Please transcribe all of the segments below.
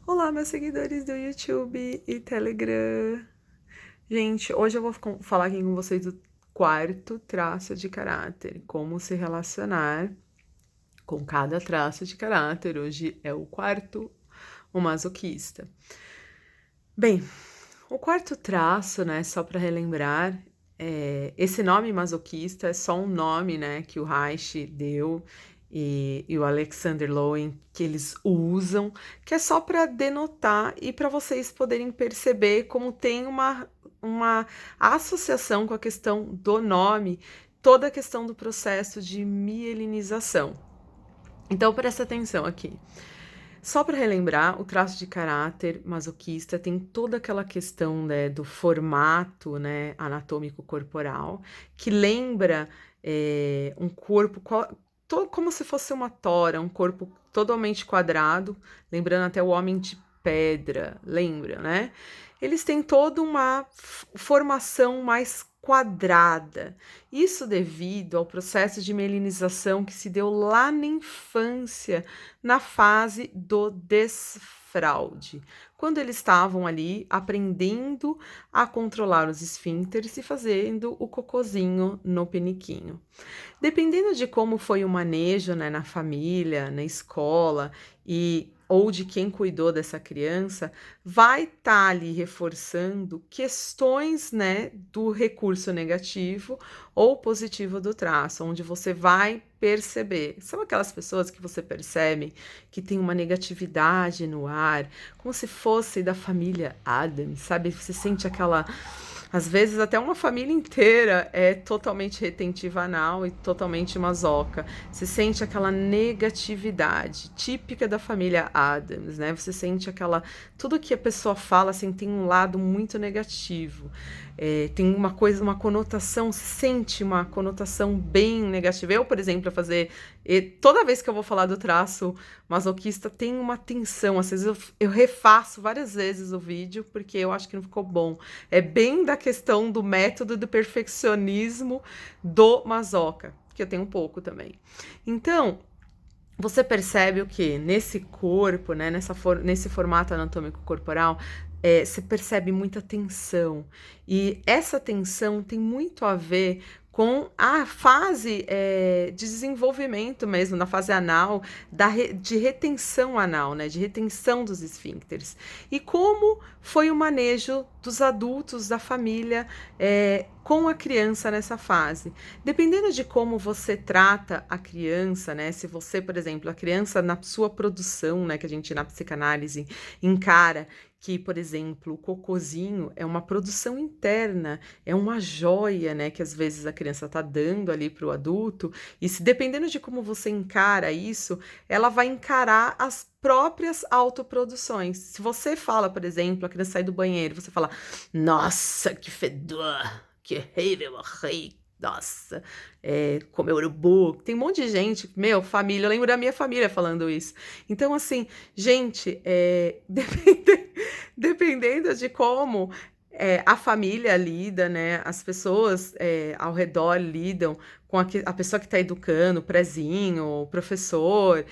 Olá, meus seguidores do YouTube e Telegram. Gente, hoje eu vou falar aqui com vocês do quarto traço de caráter, como se relacionar com cada traço de caráter. Hoje é o quarto, o masoquista. Bem, o quarto traço, né, só para relembrar, esse nome masoquista é só um nome, né, que o Reich deu e o Alexander Lowen que eles usam, que é só para denotar e para vocês poderem perceber como tem uma associação com a questão do nome, toda a questão do processo de mielinização. Então presta atenção aqui. Só para relembrar, o traço de caráter masoquista tem toda aquela questão, né, do formato, né, anatômico corporal, que lembra um corpo como se fosse uma tora, um corpo totalmente quadrado, lembrando até o homem de pedra, lembra, né? Eles têm toda uma formação mais quadrada. Isso devido ao processo de melinização que se deu lá na infância, na fase do desfraude, quando eles estavam ali aprendendo a controlar os esfíncteres e fazendo o cocozinho no peniquinho. Dependendo de como foi o manejo, né, na família, na escola ou de quem cuidou dessa criança, vai estar ali reforçando questões, né, do recurso negativo ou positivo do traço, onde você vai perceber. São aquelas pessoas que você percebe que tem uma negatividade no ar, como se fosse da família Adams, sabe? Você sente aquela. Às vezes até uma família inteira é totalmente retentiva anal e totalmente masoca. Você sente aquela negatividade típica da família Adams, né? Você sente aquela... Tudo que a pessoa fala, assim, tem um lado muito negativo. Tem uma coisa, uma conotação, se sente uma conotação bem negativa. Eu, por exemplo, toda vez que eu vou falar do traço masoquista, tem uma tensão. Às vezes eu refaço várias vezes o vídeo, porque eu acho que não ficou bom. É bem da questão do método do perfeccionismo do masoca, que eu tenho um pouco também. Então, você percebe o que? Nesse corpo, né, nesse formato anatômico corporal, se percebe muita tensão. E essa tensão tem muito a ver com a fase de desenvolvimento mesmo, na fase anal, de retenção anal, né, de retenção dos esfíncteres. E como foi o manejo dos adultos, da família, com a criança nessa fase. Dependendo de como você trata a criança, né, se você, por exemplo, a criança na sua produção, né, que a gente na psicanálise encara que, por exemplo, o cocôzinho é uma produção interna, é uma joia, né, que às vezes a criança está dando ali para o adulto, e se dependendo de como você encara isso, ela vai encarar as próprias autoproduções. Se você fala, por exemplo, a criança sai do banheiro, você fala, nossa, que fedor, que horrível, nossa, comer urubu. Tem um monte de gente, meu, família, eu lembro da minha família falando isso. Então, assim, gente, dependendo de como a família lida, né, as pessoas ao redor lidam com a pessoa que está educando, o prezinho, o professor,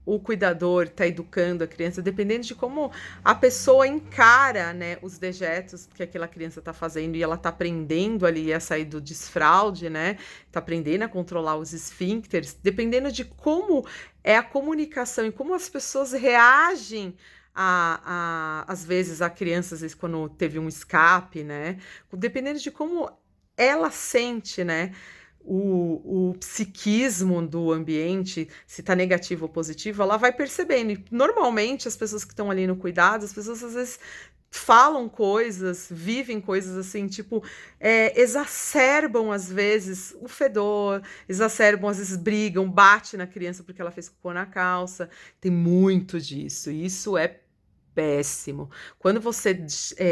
o cuidador está educando a criança, dependendo de como a pessoa encara, né, os dejetos que aquela criança está fazendo e ela está aprendendo ali a sair do desfraude, né, está aprendendo a controlar os esfíncteres, dependendo de como é a comunicação e como as pessoas reagem às vezes a criança, às vezes quando teve um escape, né, dependendo de como ela sente, né, o psiquismo do ambiente, se está negativo ou positivo, ela vai percebendo. E normalmente as pessoas que estão ali no cuidado, as pessoas às vezes falam coisas, vivem coisas assim, tipo, exacerbam às vezes o fedor, exacerbam, às vezes brigam, bate na criança porque ela fez cocô na calça. Tem muito disso. E isso é péssimo. Quando você,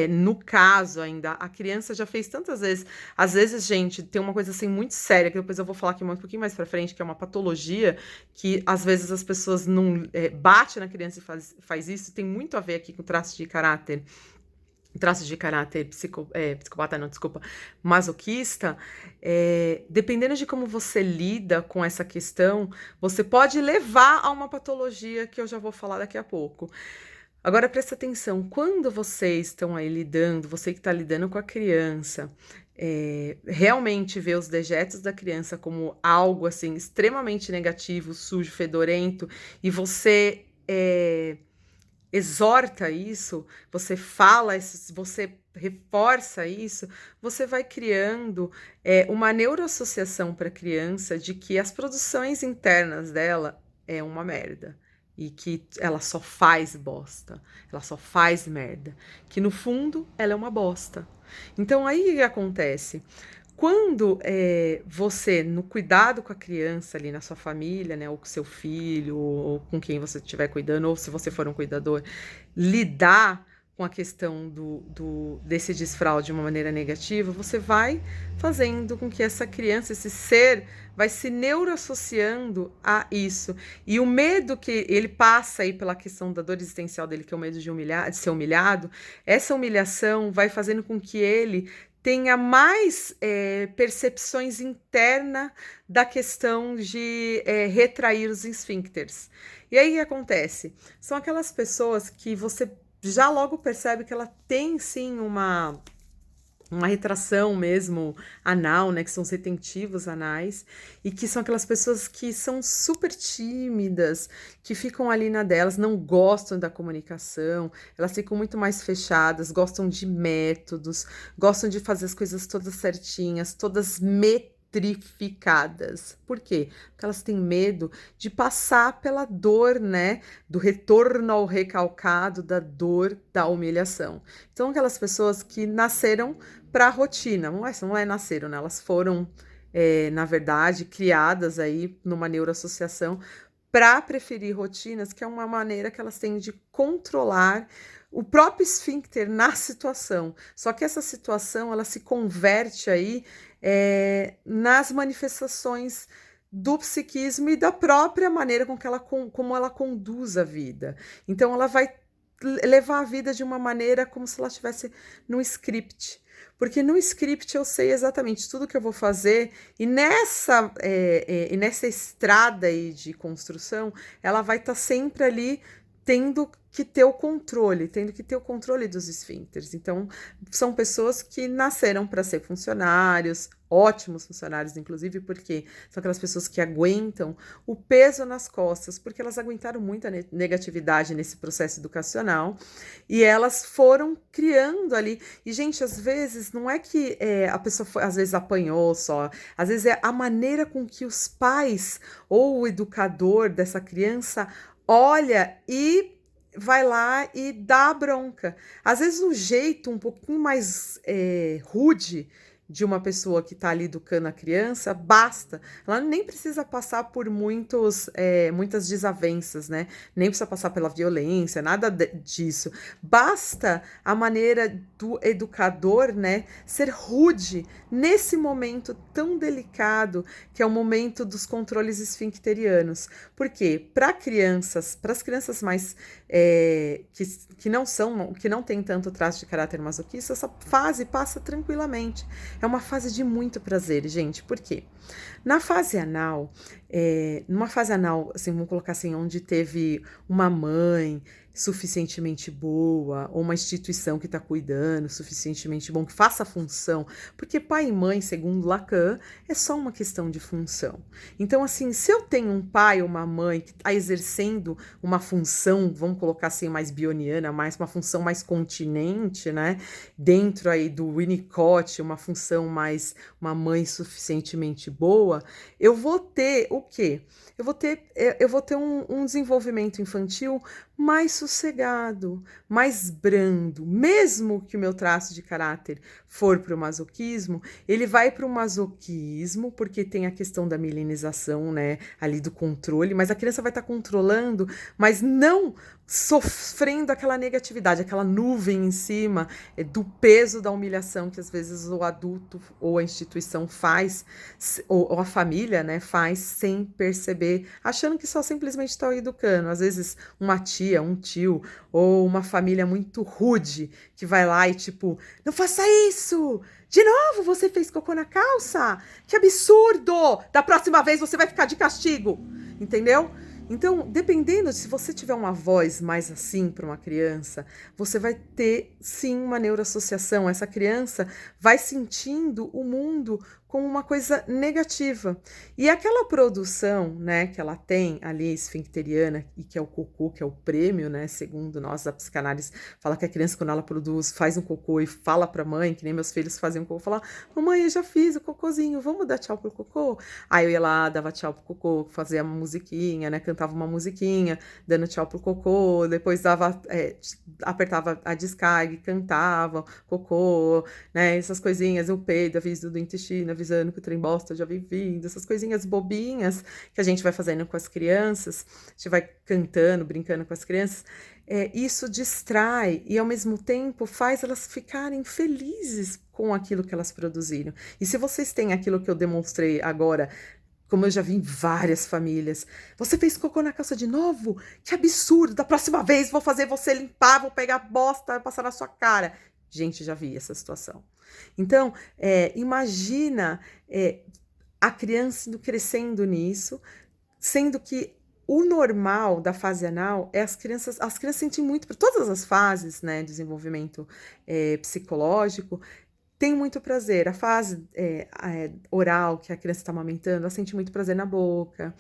no caso ainda, a criança já fez tantas vezes, às vezes, gente, tem uma coisa assim muito séria, que depois eu vou falar aqui um pouquinho mais pra frente, que é uma patologia, que às vezes as pessoas não bate na criança e faz isso, tem muito a ver aqui com traço de caráter psicopata, não, desculpa, masoquista, dependendo de como você lida com essa questão, você pode levar a uma patologia que eu já vou falar daqui a pouco. Agora presta atenção, quando vocês estão aí lidando, você que está lidando com a criança, realmente vê os dejetos da criança como algo assim extremamente negativo, sujo, fedorento, e você exorta isso, você fala, você reforça isso, você vai criando uma neuroassociação para a criança de que as produções internas dela é uma merda. E que ela só faz bosta, ela só faz merda. Que no fundo ela é uma bosta. Então aí o que acontece? Quando você, no cuidado com a criança ali na sua família, né, ou com seu filho, ou com quem você estiver cuidando, ou se você for um cuidador, lidar com a questão desse desfraude de uma maneira negativa, você vai fazendo com que essa criança, esse ser, vai se neuroassociando a isso. E o medo que ele passa aí pela questão da dor existencial dele, que é o medo de ser humilhado, essa humilhação vai fazendo com que ele tenha mais percepções internas da questão de retrair os esfíncteres. E aí o que acontece? São aquelas pessoas que você já logo percebe que ela tem sim uma retração mesmo anal, né, que são os retentivos anais, e que são aquelas pessoas que são super tímidas, que ficam ali na delas, não gostam da comunicação, elas ficam muito mais fechadas, gostam de métodos, gostam de fazer as coisas todas certinhas, todas metrificadas. Por quê? Porque elas têm medo de passar pela dor, né, do retorno ao recalcado, da dor, da humilhação. Então, aquelas pessoas que nasceram para a rotina, não é nasceram, né? Elas foram, na verdade, criadas aí numa neuroassociação para preferir rotinas, que é uma maneira que elas têm de controlar o próprio esfíncter na situação. Só que essa situação, ela se converte aí nas manifestações do psiquismo e da própria maneira como ela conduz a vida. Então, ela vai levar a vida de uma maneira como se ela estivesse num script. Porque no script eu sei exatamente tudo que eu vou fazer, e nessa estrada aí de construção, ela vai estar sempre ali tendo que ter o controle dos esfíncteres. Então, são pessoas que nasceram para ser funcionários, ótimos funcionários, inclusive, porque são aquelas pessoas que aguentam o peso nas costas, porque elas aguentaram muita negatividade nesse processo educacional, e elas foram criando ali. E, gente, às vezes, não é que a pessoa às vezes apanhou só, às vezes é a maneira com que os pais ou o educador dessa criança olha e vai lá e dá a bronca. Às vezes o jeito um pouquinho mais rude de uma pessoa que está ali educando a criança, basta. Ela nem precisa passar por muitas desavenças, né? Nem precisa passar pela violência, nada disso. Basta a maneira do educador, né, ser rude nesse momento tão delicado, que é o momento dos controles esfincterianos. Por quê? Para as crianças mais que não têm tanto traço de caráter masoquista, essa fase passa tranquilamente. É uma fase de muito prazer, gente. Por quê? Numa fase anal, assim, vamos colocar assim, onde teve uma mãe suficientemente boa, ou uma instituição que está cuidando suficientemente bom, que faça a função, porque pai e mãe, segundo Lacan, é só uma questão de função. Então, assim, se eu tenho um pai ou uma mãe que está exercendo uma função, vamos colocar assim, mais bioniana, mais uma função mais continente, né, dentro aí do Winnicott, uma função mais, uma mãe suficientemente boa, eu vou ter o quê? Eu vou ter um desenvolvimento infantil mais sossegado, mais brando. Mesmo que o meu traço de caráter for para o masoquismo, ele vai para o masoquismo, porque tem a questão da milenização, né, ali do controle, mas a criança vai estar controlando, mas não sofrendo aquela negatividade, aquela nuvem em cima do peso da humilhação que às vezes o adulto ou a instituição faz, ou a família, né, faz sem perceber, achando que só simplesmente está educando. Às vezes uma tia, um tio ou uma família muito rude que vai lá e tipo, não faça isso! De novo você fez cocô na calça? Que absurdo! Da próxima vez você vai ficar de castigo, entendeu? Então, dependendo, se você tiver uma voz mais assim para uma criança, você vai ter sim uma neuroassociação. Essa criança vai sentindo o mundo como uma coisa negativa. E aquela produção, né, que ela tem ali, esfincteriana, e que é o cocô, que é o prêmio, né, segundo nós da psicanálise, fala que a criança, quando ela produz, faz um cocô e fala pra mãe, que nem meus filhos faziam cocô, fala: mamãe, eu já fiz o cocôzinho, vamos dar tchau pro cocô? Aí eu ia lá, dava tchau pro cocô, fazia uma musiquinha, né, cantava uma musiquinha, dando tchau pro cocô, depois dava, apertava a descarga e cantava cocô, né, essas coisinhas, o peido, aviso do intestino, avisando que o trem bosta já vem vindo, essas coisinhas bobinhas que a gente vai fazendo com as crianças, a gente vai cantando, brincando com as crianças, isso distrai e ao mesmo tempo faz elas ficarem felizes com aquilo que elas produziram. E se vocês têm aquilo que eu demonstrei agora, como eu já vi em várias famílias, você fez cocô na calça de novo? Que absurdo! Da próxima vez vou fazer você limpar, vou pegar a bosta, passar na sua cara. Gente, já vi essa situação. Então, imagina a criança indo crescendo nisso, sendo que o normal da fase anal é as crianças sentem muito, para todas as fases, né, desenvolvimento psicológico, tem muito prazer. A fase oral, que a criança está amamentando, ela sente muito prazer na boca.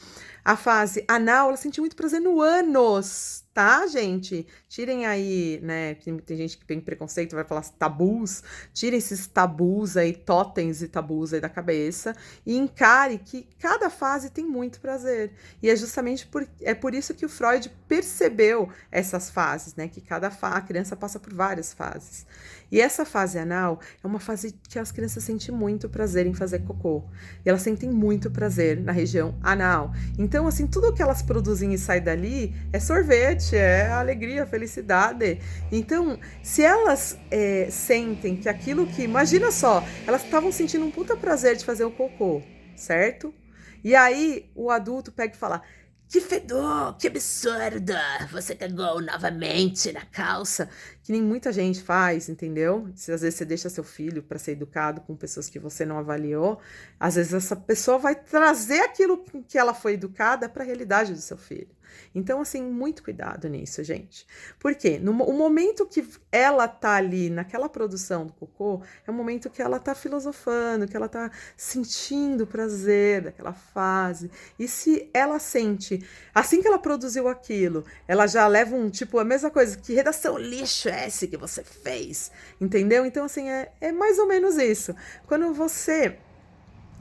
A fase anal, ela sente muito prazer no ânus, tá, gente? Tirem aí, né? Tem gente que tem preconceito, vai falar tabus. Tirem esses tabus aí, totens e tabus aí da cabeça e encare que cada fase tem muito prazer. E é justamente por isso que o Freud percebeu essas fases, né? Que a criança passa por várias fases. E essa fase anal é uma fase que as crianças sentem muito prazer em fazer cocô. E elas sentem muito prazer na região anal. Então, assim, tudo que elas produzem e sai dali é sorvete, é alegria, felicidade. Então, se elas sentem que aquilo que... Imagina só, elas estavam sentindo um puta prazer de fazer o cocô, certo? E aí, o adulto pega e fala... Que fedor, que absurdo, você cagou novamente na calça. Que nem muita gente faz, entendeu? Se às vezes você deixa seu filho para ser educado com pessoas que você não avaliou, às vezes essa pessoa vai trazer aquilo que ela foi educada para a realidade do seu filho. Então, assim, muito cuidado nisso, gente. Por quê? O momento que ela tá ali naquela produção do cocô, é o momento que ela tá filosofando, que ela tá sentindo o prazer daquela fase. E se ela sente, assim que ela produziu aquilo, ela já leva a mesma coisa, que redação lixo é esse que você fez? Entendeu? Então, assim, é mais ou menos isso. Quando você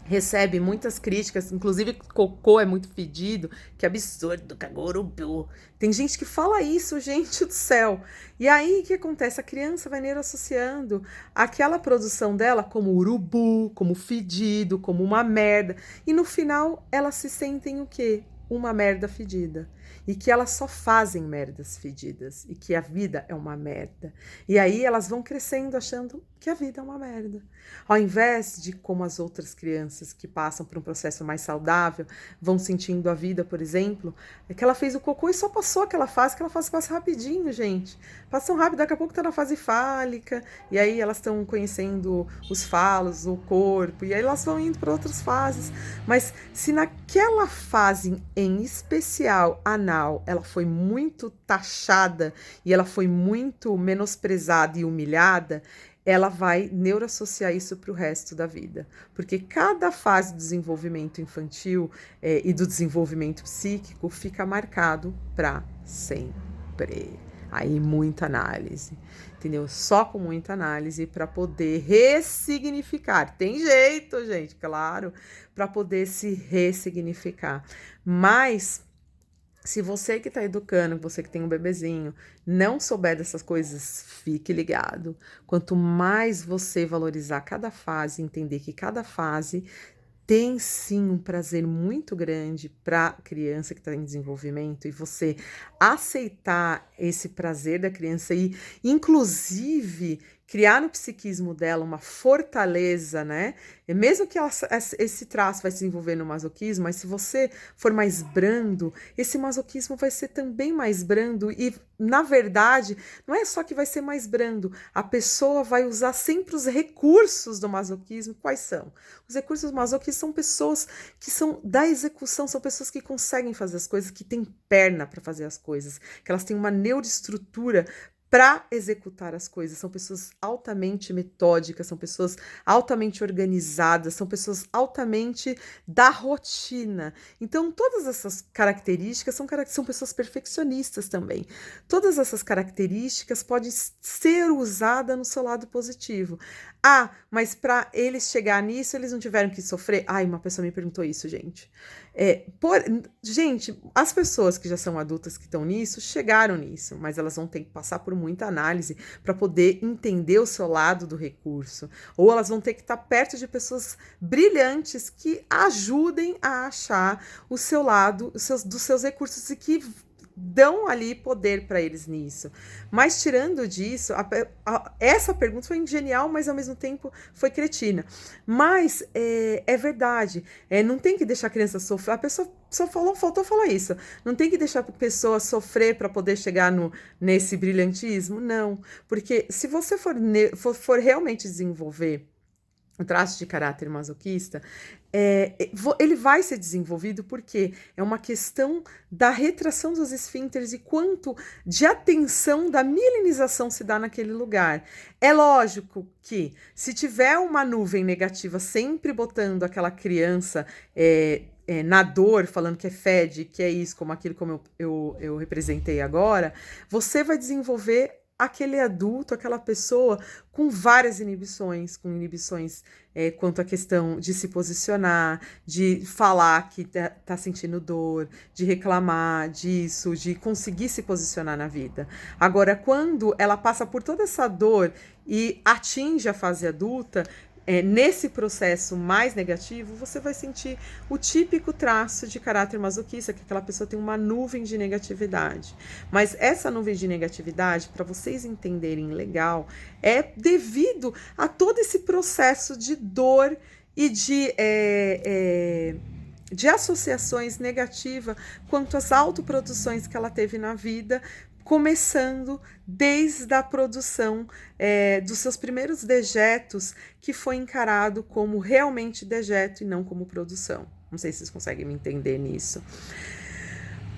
recebe muitas críticas, inclusive cocô é muito fedido, que absurdo, cagou urubu. Tem gente que fala isso, gente do céu. E aí, o que acontece? A criança vai neuroassociando aquela produção dela como urubu, como fedido, como uma merda. E no final, elas se sentem o quê? Uma merda fedida. E que elas só fazem merdas fedidas. E que a vida é uma merda. E aí elas vão crescendo achando que a vida é uma merda. Ao invés de, como as outras crianças que passam por um processo mais saudável, vão sentindo a vida, por exemplo, é que ela fez o cocô e só passou aquela fase, que ela fase passa rapidinho, gente. Passam rápido, daqui a pouco tá na fase fálica, e aí elas estão conhecendo os falos, o corpo, e aí elas vão indo para outras fases. Mas se naquela fase em especial, anal, ela foi muito taxada e ela foi muito menosprezada e humilhada, ela vai neuroassociar isso para o resto da vida. Porque cada fase do desenvolvimento infantil e do desenvolvimento psíquico fica marcado para sempre. Aí muita análise, entendeu? Só com muita análise para poder ressignificar. Tem jeito, gente, claro, para poder se ressignificar. Mas se você que está educando, você que tem um bebezinho, não souber dessas coisas, fique ligado. Quanto mais você valorizar cada fase, entender que cada fase tem sim um prazer muito grande para a criança que está em desenvolvimento, e você aceitar esse prazer da criança e, inclusive, criar no psiquismo dela uma fortaleza, né? E mesmo que esse traço vai se desenvolver no masoquismo, mas se você for mais brando, esse masoquismo vai ser também mais brando e, na verdade, não é só que vai ser mais brando, a pessoa vai usar sempre os recursos do masoquismo. Quais são? Os recursos masoquistas são pessoas que são da execução, são pessoas que conseguem fazer as coisas, que têm perna para fazer as coisas, que elas têm uma neuroestrutura para executar as coisas. São pessoas altamente metódicas, são pessoas altamente organizadas, são pessoas altamente da rotina. Então, todas essas características são pessoas perfeccionistas também. Todas essas características podem ser usadas no seu lado positivo. Ah, mas para eles chegar nisso, eles não tiveram que sofrer? Ai, uma pessoa me perguntou isso, gente. Gente, as pessoas que já são adultas que estão nisso, chegaram nisso, mas elas vão ter que passar por muita análise para poder entender o seu lado do recurso. Ou elas vão ter que estar perto de pessoas brilhantes que ajudem a achar o seu lado, dos seus recursos e que dão ali poder para eles nisso. Mas tirando disso, essa pergunta foi genial, mas ao mesmo tempo foi cretina. Mas é verdade, não tem que deixar a criança sofrer. A pessoa só faltou falar isso. Não tem que deixar a pessoa sofrer para poder chegar nesse brilhantismo, não. Porque se você for realmente desenvolver o traço de caráter masoquista, ele vai ser desenvolvido porque é uma questão da retração dos esfíncteres e quanto de atenção da milinização se dá naquele lugar. É lógico que se tiver uma nuvem negativa sempre botando aquela criança na dor, falando que é fede, que é isso, como aquilo como eu representei agora, você vai desenvolver aquele adulto, aquela pessoa com várias inibições, quanto à questão de se posicionar, de falar que tá sentindo dor, de reclamar disso, de conseguir se posicionar na vida. Agora, quando ela passa por toda essa dor e atinge a fase adulta, nesse processo mais negativo, você vai sentir o típico traço de caráter masoquista, que aquela pessoa tem uma nuvem de negatividade. Mas essa nuvem de negatividade, para vocês entenderem legal, é devido a todo esse processo de dor e de associações negativas quanto às autoproduções que ela teve na vida, começando desde a produção dos seus primeiros dejetos, que foi encarado como realmente dejeto e não como produção. Não sei se vocês conseguem me entender nisso.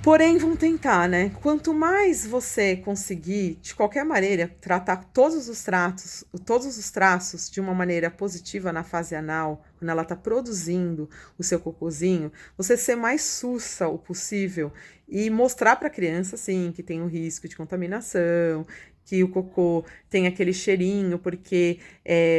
Porém, vamos tentar, né? Quanto mais você conseguir, de qualquer maneira, tratar todos os traços de uma maneira positiva na fase anal, quando ela está produzindo o seu cocôzinho, você ser mais sussa o possível e mostrar para a criança, sim, que tem um risco de contaminação, que o cocô tem aquele cheirinho, porque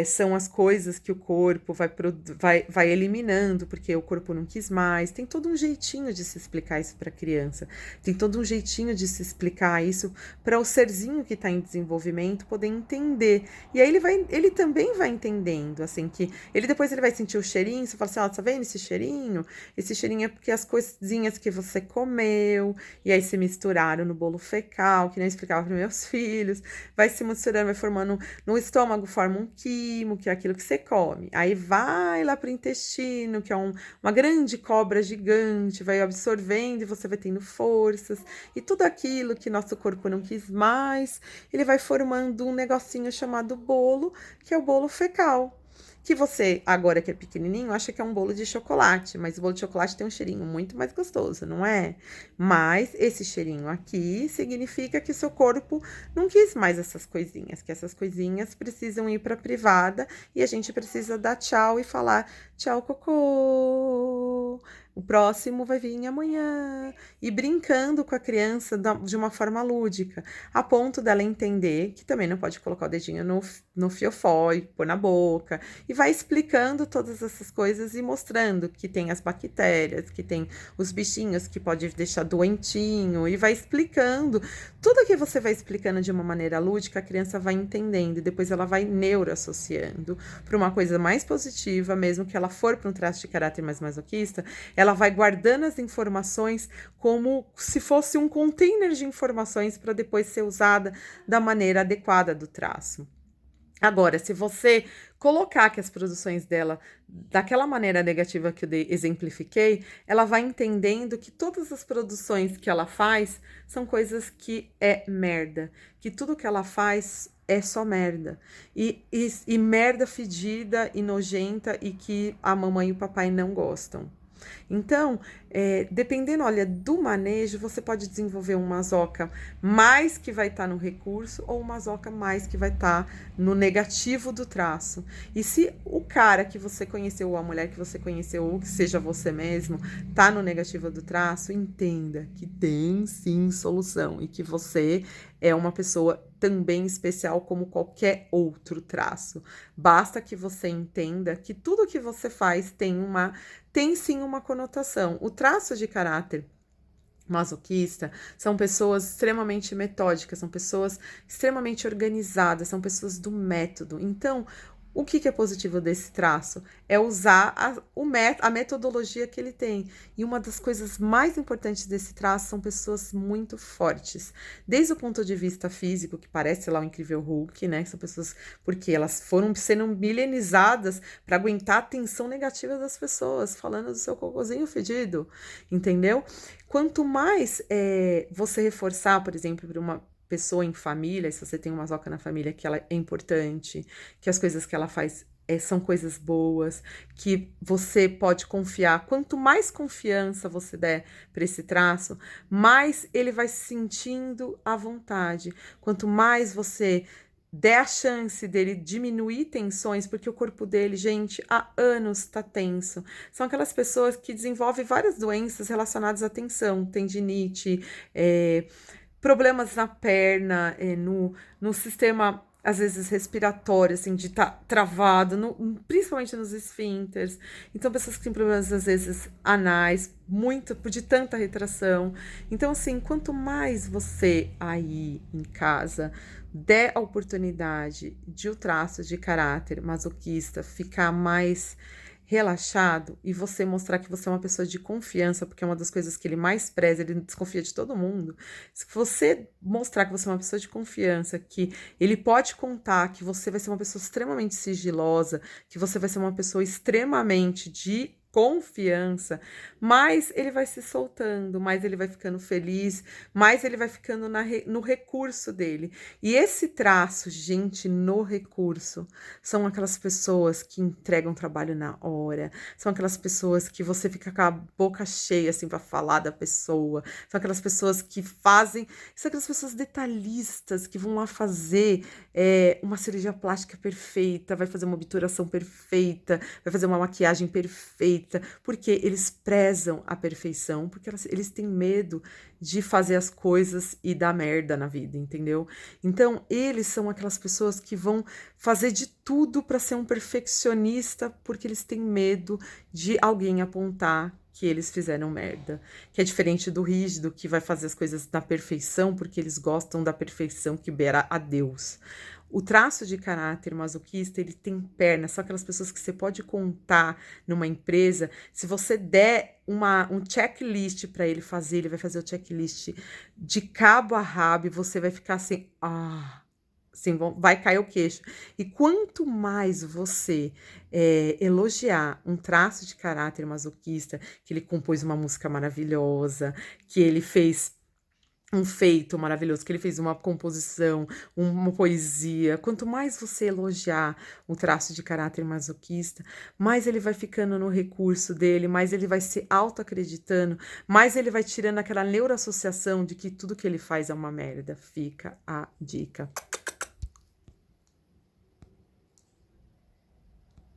são as coisas que o corpo vai eliminando, porque o corpo não quis mais. Tem todo um jeitinho de se explicar isso para a criança. Tem todo um jeitinho de se explicar isso para o serzinho que está em desenvolvimento poder entender. E aí ele também vai entendendo, assim, que depois ele vai sentir o cheirinho, você fala assim, ó, tá vendo esse cheirinho? Esse cheirinho é porque as coisinhas que você comeu, e aí se misturaram no bolo fecal, que nem eu explicava para meus filhos, vai se misturando, vai formando no estômago, forma um quimo, que é aquilo que você come. Aí vai lá para o intestino, que é uma grande cobra gigante, vai absorvendo e você vai tendo forças. E tudo aquilo que nosso corpo não quis mais, ele vai formando um negocinho chamado bolo, que é o bolo fecal. Que você, agora que é pequenininho, acha que é um bolo de chocolate, mas o bolo de chocolate tem um cheirinho muito mais gostoso, não é? Mas esse cheirinho aqui significa que seu corpo não quis mais essas coisinhas, que essas coisinhas precisam ir para a privada e a gente precisa dar tchau e falar tchau, cocô. O próximo vai vir amanhã. E brincando com a criança de uma forma lúdica, a ponto dela entender que também não pode colocar o dedinho no fiofó e pôr na boca. E vai explicando todas essas coisas e mostrando que tem as bactérias, que tem os bichinhos que pode deixar doentinho. E vai explicando. Tudo que você vai explicando de uma maneira lúdica, a criança vai entendendo. E depois ela vai neuroassociando para uma coisa mais positiva, mesmo que ela for para um traço de caráter mais masoquista, ela vai guardando as informações como se fosse um container de informações para depois ser usada da maneira adequada do traço. Agora, se você colocar que as produções dela daquela maneira negativa que eu exemplifiquei, ela vai entendendo que todas as produções que ela faz são coisas que é merda, que tudo que ela faz é só merda. E merda fedida e nojenta e que a mamãe e o papai não gostam. Então, dependendo, olha, do manejo, você pode desenvolver um mazoca mais que vai estar no recurso ou um mazoca mais que vai estar no negativo do traço. E se o cara que você conheceu ou a mulher que você conheceu ou que seja você mesmo tá no negativo do traço, entenda que tem sim solução e que você é uma pessoa também especial como qualquer outro traço. Basta que você entenda que tudo que você faz tem sim uma conotação. O traço de caráter masoquista são pessoas extremamente metódicas, são pessoas extremamente organizadas, são pessoas do método. Então, o que é positivo desse traço? É usar a metodologia que ele tem. E uma das coisas mais importantes desse traço são pessoas muito fortes. Desde o ponto de vista físico, que parece lá o Incrível Hulk, né? São pessoas porque elas foram sendo milenizadas para aguentar a tensão negativa das pessoas, falando do seu cocôzinho fedido, entendeu? Quanto mais você reforçar, por exemplo, para uma pessoa em família, se você tem uma zoca na família, que ela é importante, que as coisas que ela faz são coisas boas, que você pode confiar. Quanto mais confiança você der para esse traço, mais ele vai se sentindo à vontade. Quanto mais você der a chance dele diminuir tensões, porque o corpo dele, gente, há anos está tenso. São aquelas pessoas que desenvolvem várias doenças relacionadas à tensão, tendinite, problemas na perna, no sistema, às vezes, respiratório, assim, de estar travado, principalmente nos esfínteres. Então, pessoas que têm problemas, às vezes, anais, muito, de tanta retração. Então, assim, quanto mais você aí em casa der a oportunidade de o traço de caráter masoquista ficar mais relaxado e você mostrar que você é uma pessoa de confiança, porque é uma das coisas que ele mais preza, ele desconfia de todo mundo. Se você mostrar que você é uma pessoa de confiança, que ele pode contar que você vai ser uma pessoa extremamente sigilosa, que você vai ser uma pessoa extremamente de confiança, mais ele vai se soltando, mais ele vai ficando feliz, mais ele vai ficando no recurso dele. E esse traço, gente, no recurso, são aquelas pessoas que entregam trabalho na hora, são aquelas pessoas que você fica com a boca cheia, assim, para falar da pessoa, são aquelas pessoas que fazem, são aquelas pessoas detalhistas que vão lá fazer uma cirurgia plástica perfeita, vai fazer uma obturação perfeita, vai fazer uma maquiagem perfeita, porque eles prezam a perfeição, porque eles têm medo de fazer as coisas e dar merda na vida, entendeu? Então, eles são aquelas pessoas que vão fazer de tudo para ser um perfeccionista, porque eles têm medo de alguém apontar que eles fizeram merda. Que é diferente do rígido, que vai fazer as coisas na perfeição, porque eles gostam da perfeição que beira a Deus. O traço de caráter masoquista, ele tem pernas, são aquelas pessoas que você pode contar numa empresa. Se você der um checklist para ele fazer, ele vai fazer o checklist de cabo a rabo e você vai ficar assim, assim, vai cair o queixo. E quanto mais você elogiar um traço de caráter masoquista, que ele compôs uma música maravilhosa, que ele fez um feito maravilhoso, que ele fez uma composição, uma poesia. Quanto mais você elogiar o traço de caráter masoquista, mais ele vai ficando no recurso dele, mais ele vai se autoacreditando, mais ele vai tirando aquela neuroassociação de que tudo que ele faz é uma merda. Fica a dica.